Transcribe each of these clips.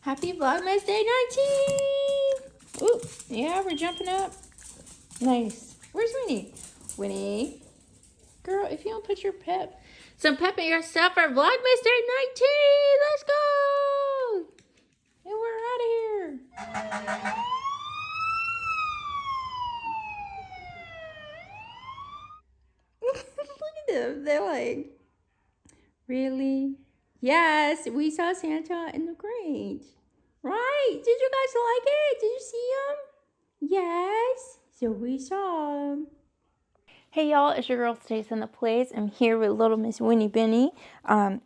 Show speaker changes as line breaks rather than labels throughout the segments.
Happy Vlogmas Day 19! Ooh, yeah, we're jumping up. Nice. Where's Winnie? Winnie, girl, if you don't put some pep in your step for Vlogmas Day 19, let's go! And we're out of here. Look at them. They're like, really? Yes, we saw Santa in the Grinch. Right? Did you guys like it? Did you see him? Yes. So we saw him. Hey y'all, it's your girl StaceNthePlace. I'm here with little Miss Winnie Benny.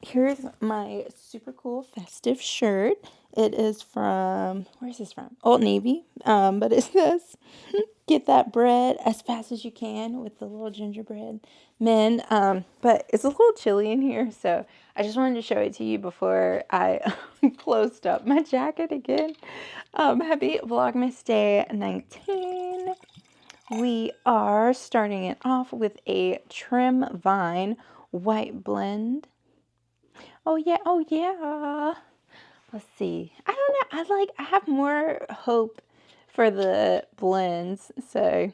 Here's my super cool festive shirt. It is from, where's this from? Old Navy. But it says, get that bread as fast as you can with the little gingerbread men. But it's a little chilly in here, so I just wanted to show it to you before I closed up my jacket again. Happy Vlogmas Day 19. We are starting it off with a Trim Vine white blend. Oh yeah, oh yeah. Let's see. I don't know. I have more hope for the blends, so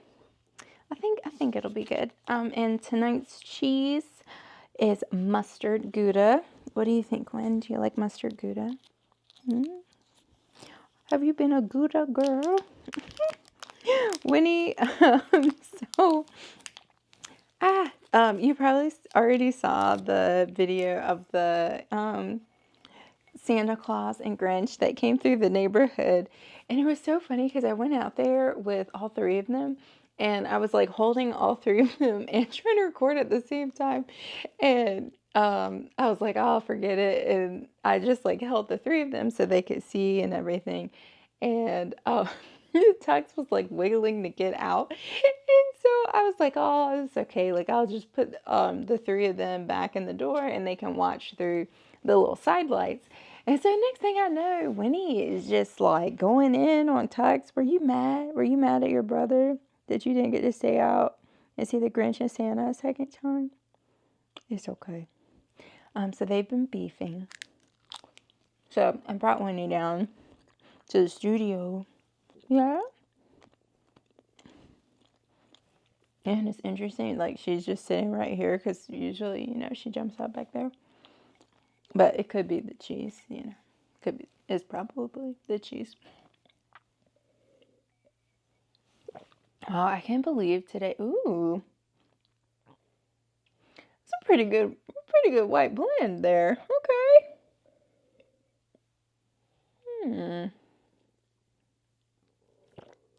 I think it'll be good. And tonight's cheese is mustard Gouda. What do you think, Lynn? Do you like mustard Gouda? Have you been a Gouda girl? Winnie, you probably already saw the video of the Santa Claus and Grinch that came through the neighborhood, and it was so funny because I went out there with all three of them, and I was like holding all three of them and trying to record at the same time, and I was like, oh, forget it, and I just like held the three of them so they could see and everything, and Tux was like wiggling to get out, and so I was like, oh, it's okay, like I'll just put the three of them back in the door and they can watch through the little side lights. And so next thing I know, Winnie is just like going in on Tux. Were you mad? Were you mad at your brother that you didn't get to stay out and see the Grinch and Santa a second time? It's okay. So they've been beefing. So I brought Winnie down to the studio. Yeah. And it's interesting, like she's just sitting right here because usually, you know, she jumps out back there. But it could be the cheese, you know. It's probably the cheese. Oh, I can't believe today. Ooh. It's a pretty good white blend there. Okay.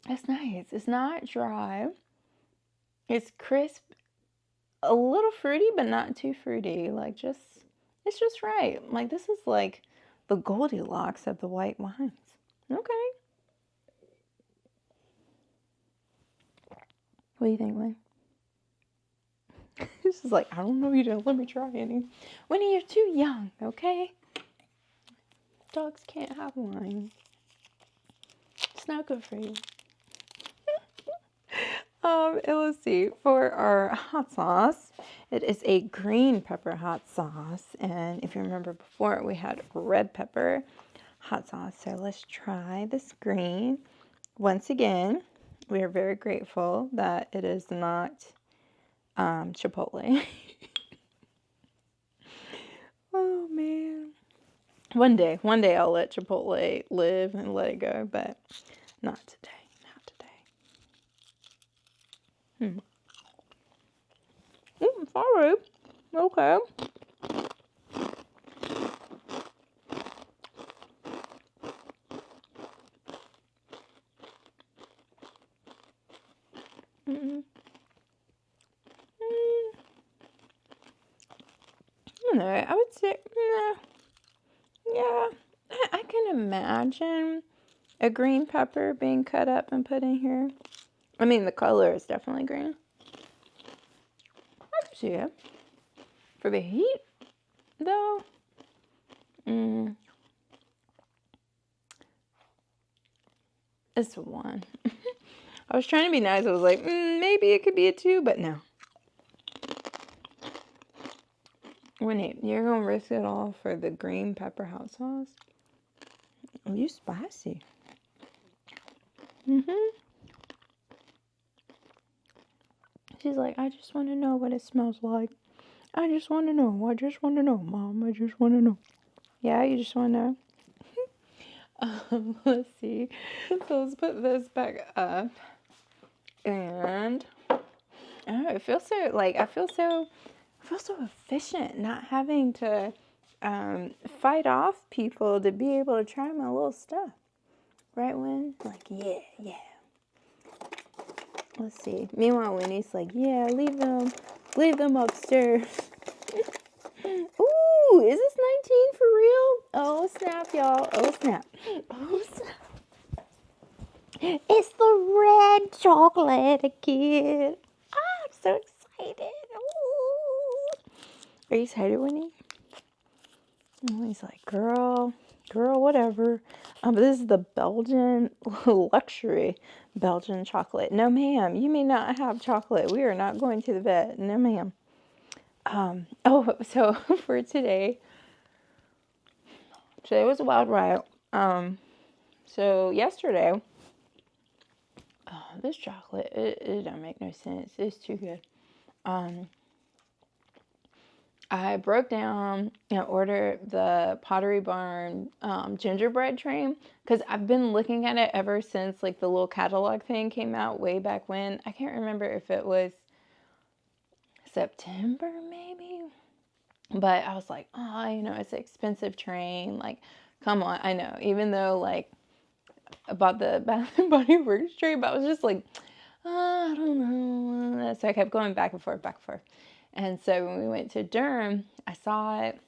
That's nice. It's not dry. It's crisp. A little fruity, but not too fruity. Like it's just right. Like this is like the Goldilocks of the white wines. Okay. What do you think, Wayne? This is like, I don't know, you didn't let me try any. Winnie, you're too young, okay? Dogs can't have wine. It's not good for you. And let's see, for our hot sauce, it is a green pepper hot sauce. And if you remember before, we had red pepper hot sauce. So let's try this green. Once again, we are very grateful that it is not Chipotle. Oh man. One day I'll let Chipotle live and let it go, but not today. Sorry. Okay. No, I would say, yeah, I can imagine a green pepper being cut up and put in here. I mean, the color is definitely green. I can see it. For the heat, though, it's a 1. I was trying to be nice. I was like, maybe it could be a 2, but no. Winnie, you're going to risk it all for the green pepper hot sauce? Oh, you spicy. She's like, I just want to know what it smells like. I just want to know. I just want to know, Mom. I just want to know. Yeah, you just want to know. Let's see. So let's put this back up. And I feel so efficient not having to fight off people to be able to try my little stuff. Right, Win? Like, yeah. Let's see. Meanwhile, Winnie's like, yeah, leave them upstairs. Ooh, is this 19 for real? Oh, snap, y'all. Oh, snap. It's the red chocolate again. I'm so excited. Ooh. Are you excited, Winnie? Oh, he's like, girl, whatever. But this is the Belgian luxury Belgian chocolate. No, ma'am, you may not have chocolate. We are not going to the vet. No, ma'am. So for today was a wild ride. So yesterday, this chocolate, it don't make no sense. It's too good. I broke down and ordered the Pottery Barn gingerbread train because I've been looking at it ever since like the little catalog thing came out way back when. I can't remember if it was September maybe, but I was like, oh, it's an expensive train. Like, come on, I know. Even though like I bought the Bath and Body Works train, but I was just like, oh, I don't know. So I kept going back and forth. And so when we went to Durham, I saw it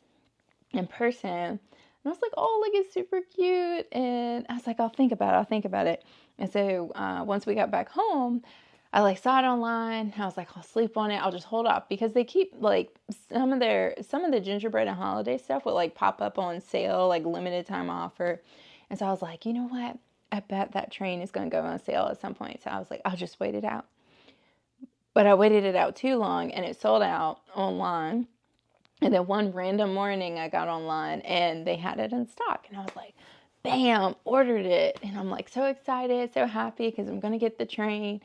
in person, and I was like, oh, like it's super cute. And I was like, I'll think about it. And so once we got back home, I like saw it online. I was like, I'll sleep on it. I'll just hold off because they keep like some of the gingerbread and holiday stuff will like pop up on sale, like limited time offer. And so I was like, you know what? I bet that train is going to go on sale at some point. So I was like, I'll just wait it out. But I waited it out too long and it sold out online. And then one random morning I got online and they had it in stock. And I was like, bam, ordered it. And I'm like so excited, so happy because I'm going to get the train.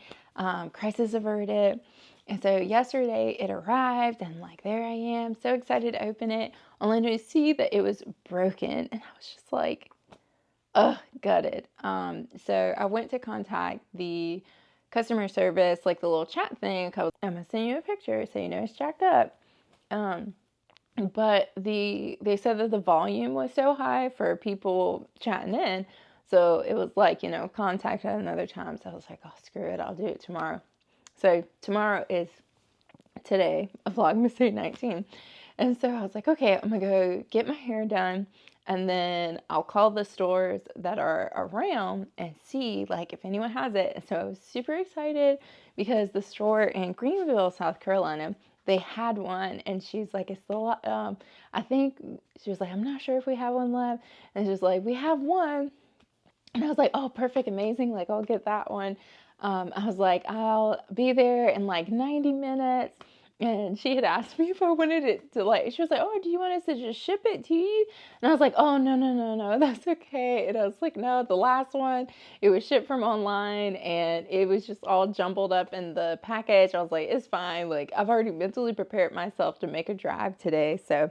Crisis averted. And so yesterday it arrived and like there I am, so excited to open it, only to see that it was broken. And I was just like, gutted. So I went to contact the customer service, like the little chat thing. I'm gonna send you a picture so you know it's jacked up. But they said that the volume was so high for people chatting in, so it was like, contact at another time. So I was like, oh, screw it, I'll do it tomorrow. So tomorrow is today, Vlogmas Day 19. And so I was like, okay, I'm gonna go get my hair done. And then I'll call the stores that are around and see like if anyone has it. And so I was super excited because the store in Greenville, South Carolina, they had one. And she's like, it's still, I think she was like, I'm not sure if we have one left. And she was like, we have one. And I was like, oh, perfect, amazing. Like, I'll get that one. I was like, I'll be there in like 90 minutes. And she had asked me if I wanted it to like, she was like, oh, do you want us to just ship it to you? And I was like, oh, no, that's okay. And I was like, no, the last one, it was shipped from online and it was just all jumbled up in the package. I was like, it's fine. Like, I've already mentally prepared myself to make a drive today. So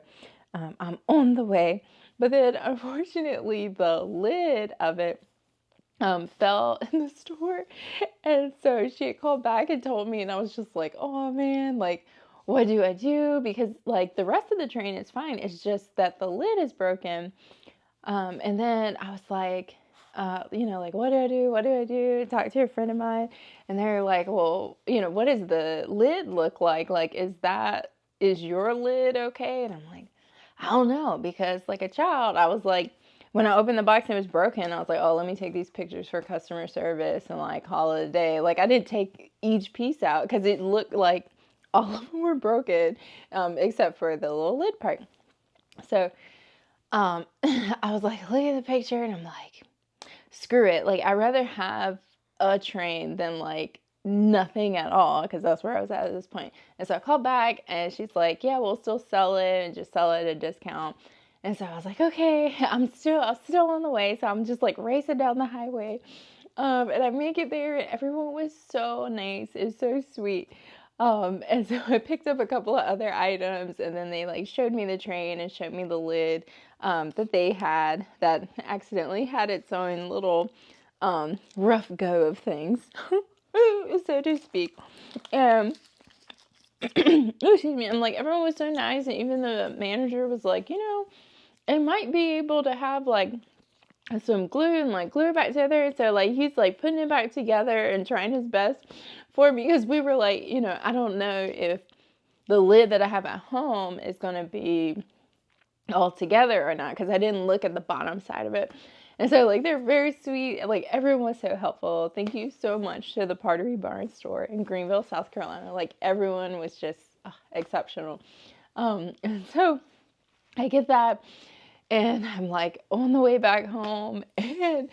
I'm on the way. But then unfortunately, the lid of it fell in the store. And so she had called back and told me, and I was just like, oh man, like, what do I do? Because like the rest of the train is fine. It's just that the lid is broken. And then I was like, like, what do I do? What do I do? Talk to a friend of mine. And they're like, well, what does the lid look like? Like, is your lid okay? And I'm like, I don't know. Because like a child, I was like, when I opened the box and it was broken, I was like, oh, let me take these pictures for customer service and like call it a day. Like I didn't take each piece out because it looked like all of them were broken, except for the little lid part. So I was like, look at the picture, and I'm like, screw it. Like I'd rather have a train than like nothing at all, because that's where I was at this point. And so I called back and she's like, yeah, we'll still sell it and just sell it at a discount.
And so I was like, okay, I'm still on the way. So I'm just like racing down the highway. And I make it there, and everyone was so nice. It's so sweet. And so I picked up a couple of other items, and then they like showed me the train and showed me the lid that they had that accidentally had its own little rough go of things, so to speak. And oh, excuse me. And like everyone was so nice, and even the manager was like, it might be able to have like some glue and like glue it back together. So like he's like putting it back together and trying his best for me, because we were like, I don't know if the lid that I have at home is gonna be all together or not, because I didn't look at the bottom side of it. And so like they're very sweet. Like everyone was so helpful. Thank you so much to the Pottery Barn store in Greenville, South Carolina. Like everyone was just exceptional. And so I get that, and I'm like on the way back home, and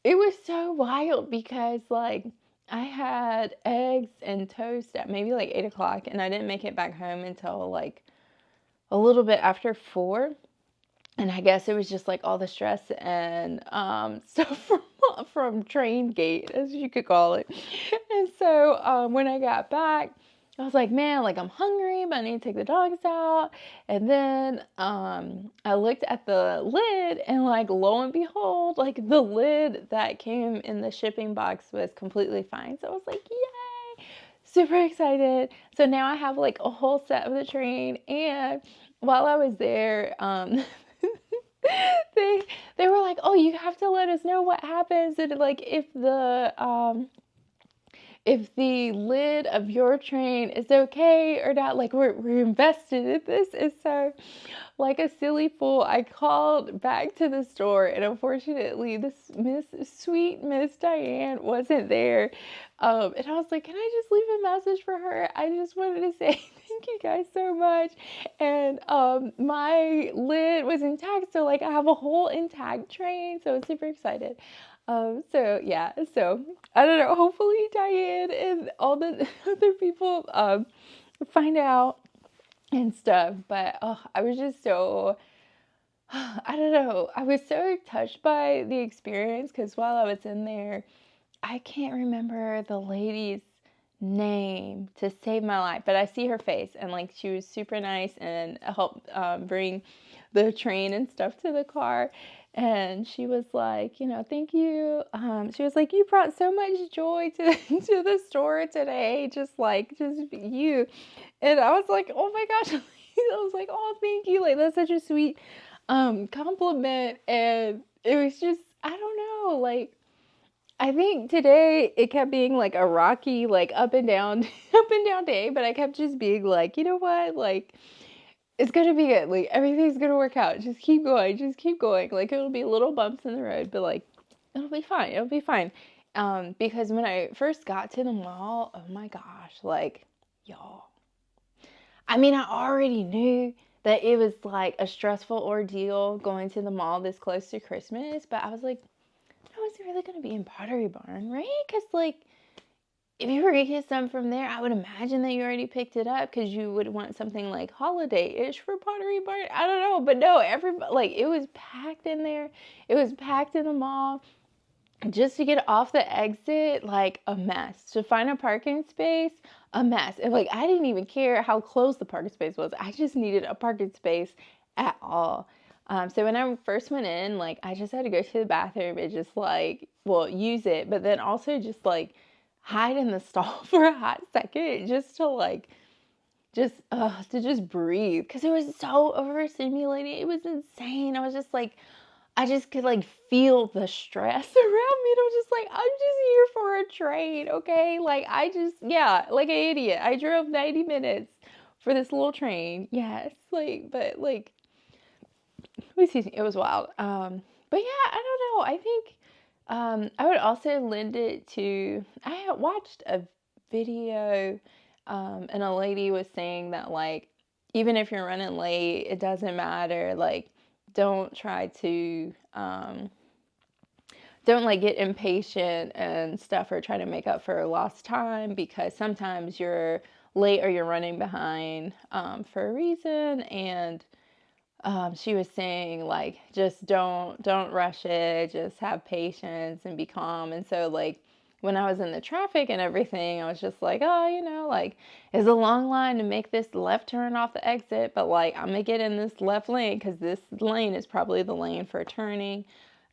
it was so wild because like I had eggs and toast at maybe like 8 o'clock, and I didn't make it back home until like a little bit after 4. And I guess it was just like all the stress and stuff from train gate, as you could call it. And so when I got back, I was like, man, like I'm hungry, but I need to take the dogs out. And then I looked at the lid, and like lo and behold, like the lid that came in the shipping box was completely fine. So I was like, yay, super excited. So now I have like a whole set of the train. And while I was there, they were like, oh, you have to let us know what happens, and like if the lid of your train is okay or not. Like we're invested in this. And so like a silly fool, I called back to the store, and unfortunately this sweet Miss Diane wasn't there. And I was like, can I just leave a message for her? I just wanted to say thank you guys so much. And my lid was intact, so like I have a whole intact train, so I'm super excited. So yeah, so I don't know, hopefully Diane and all the other people find out and stuff. But I was just so, I don't know, I was so touched by the experience, because while I was in there, I can't remember the lady's name to save my life, but I see her face, and like she was super nice and helped bring the train and stuff to the car. And she was like, thank you. She was like, you brought so much joy to to the store today, just you. And I was like, oh my gosh. I was like, oh, thank you. Like that's such a sweet compliment. And it was just, I don't know, like I think today it kept being like a rocky, like up and down, up and down day, but I kept just being like, you know what, like it's gonna be good, like everything's gonna work out. Just keep going, just keep going. Like it'll be little bumps in the road, but like it'll be fine. It'll be fine. Because when I first got to the mall, oh my gosh, like y'all. I mean, I already knew that it was like a stressful ordeal going to the mall this close to Christmas, but I was like, I was really gonna be in Pottery Barn, right? Because like if you were gonna get some from there, I would imagine that you already picked it up, because you would want something like holiday-ish for Pottery Barn. I don't know, but no, everybody, like it was packed in there. It was packed in the mall. Just to get off the exit, like a mess. To find a parking space, a mess. And like I didn't even care how close the parking space was. I just needed a parking space at all. So when I first went in, like I just had to go to the bathroom and just like, well, use it, but then also just like hide in the stall for a hot second, just to like to just breathe, because it was so overstimulating. It was insane. I was just like, I just could like feel the stress around me. And I was just like, I'm just here for a train, okay? Like yeah, like an idiot. I drove 90 minutes for this little train. Yes, like, but like, excuse me, it was wild. But yeah, I don't know. I think I would also lend it to, I had watched a video, and a lady was saying that like, even if you're running late, it doesn't matter. Like, don't try to, don't like get impatient and stuff, or try to make up for lost time, because sometimes you're late or you're running behind for a reason. And she was saying like, just don't rush it, just have patience and be calm. And so like when I was in the traffic and everything, I was just like, oh, like it's a long line to make this left turn off the exit, but like I'm gonna get in this left lane because this lane is probably the lane for turning.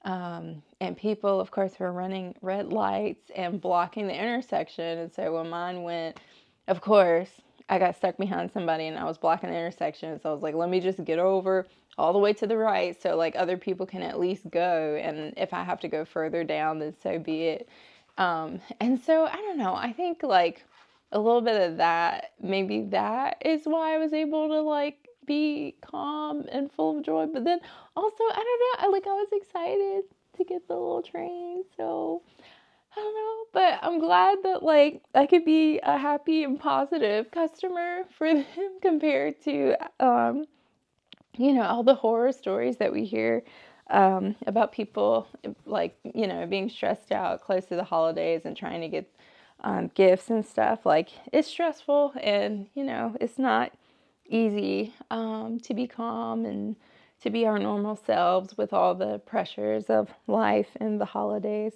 And people, of course, were running red lights and blocking the intersection. And so when mine went, of course, I got stuck behind somebody and I was blocking the intersection. So I was like, let me just get over all the way to the right so like other people can at least go. And if I have to go further down, then so be it. And so I don't know. I think like a little bit of that, maybe that is why I was able to like be calm and full of joy. But then also, I don't know, I was excited to get the little train. So I don't know, but I'm glad that like I could be a happy and positive customer for them compared to all the horror stories that we hear about people like being stressed out close to the holidays and trying to get gifts and stuff. Like it's stressful and it's not easy to be calm and to be our normal selves with all the pressures of life and the holidays.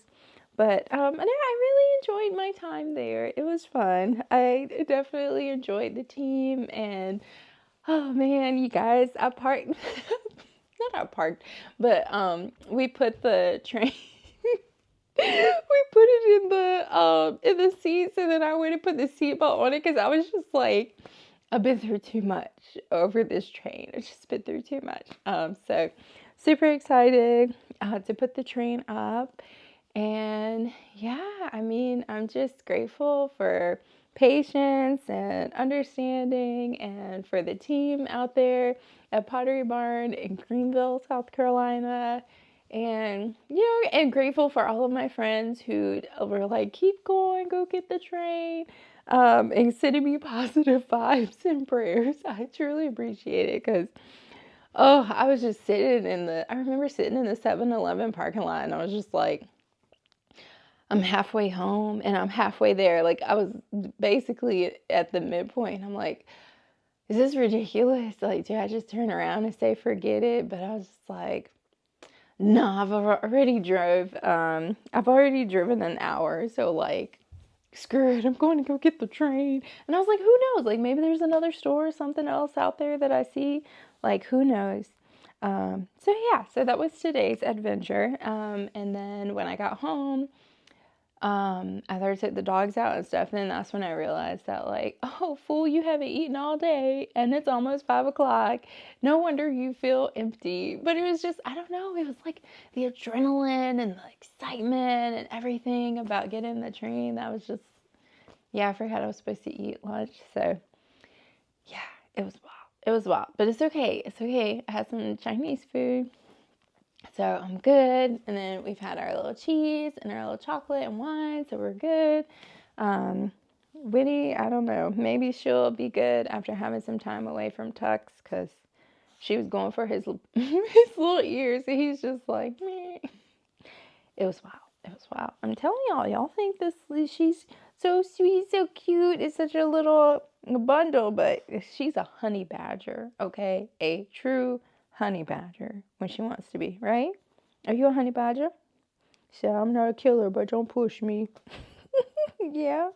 But and I really enjoyed my time there. It was fun. I definitely enjoyed the team. And oh man, you guys, I parked not I parked, but we put the train we put it in the seats, and then I went and put the seatbelt on it because I was just like, I've been through too much over this train. I've just been through too much. So super excited to put the train up. And yeah, I mean, I'm just grateful for patience and understanding and for the team out there at Pottery Barn in Greenville, South Carolina. And, and grateful for all of my friends who were like, keep going, go get the train, and sending me positive vibes and prayers. I truly appreciate it because, I was just I remember sitting in the 7-Eleven parking lot and I was just like, I'm halfway home and I'm halfway there. Like I was basically at the midpoint. I'm like, is this ridiculous? Like, do I just turn around and say, forget it? But I was just like, no, I've already driven an hour. So like, screw it. I'm going to go get the train. And I was like, who knows? Like maybe there's another store or something else out there that I see. Like, who knows? So yeah, so that was today's adventure. And then when I got home, after I took the dogs out and stuff, and then that's when I realized that like, oh fool, you haven't eaten all day and it's almost 5 o'clock. No wonder you feel empty. But it was just, I don't know, it was like the adrenaline and the excitement and everything about getting the train. That was just, yeah, I forgot I was supposed to eat lunch. So yeah, it was wild. It was wild, but it's okay. It's okay. I had some Chinese food. So I'm good. And then we've had our little cheese and our little chocolate and wine. So we're good. Whitney, I don't know. Maybe she'll be good after having some time away from Tux because she was going for his little ears. And he's just like, meh. It was wild. It was wild. I'm telling y'all think she's so sweet, so cute. It's such a little bundle, but she's a honey badger, okay? A true honey badger when she wants to be, right? Are you a honey badger? So I'm not a killer, but don't push me. Yeah.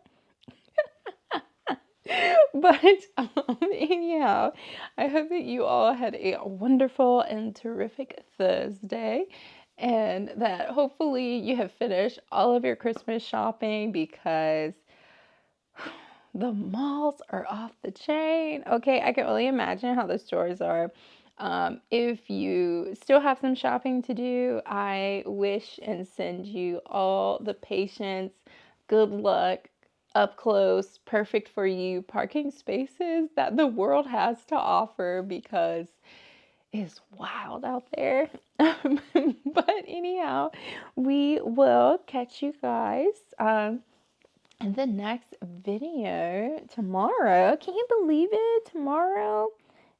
But anyhow, I hope that you all had a wonderful and terrific Thursday, and that hopefully you have finished all of your Christmas shopping because the malls are off the chain. Okay, I can only imagine how the stores are. If you still have some shopping to do, I wish and send you all the patience, good luck, up close, perfect for you parking spaces that the world has to offer because it's wild out there. But anyhow, we will catch you guys in the next video tomorrow. Can you believe it? Tomorrow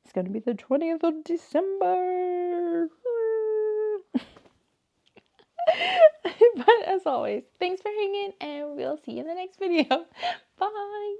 it's going to be the 20th of December. But as always, thanks for hanging and we'll see you in the next video. Bye.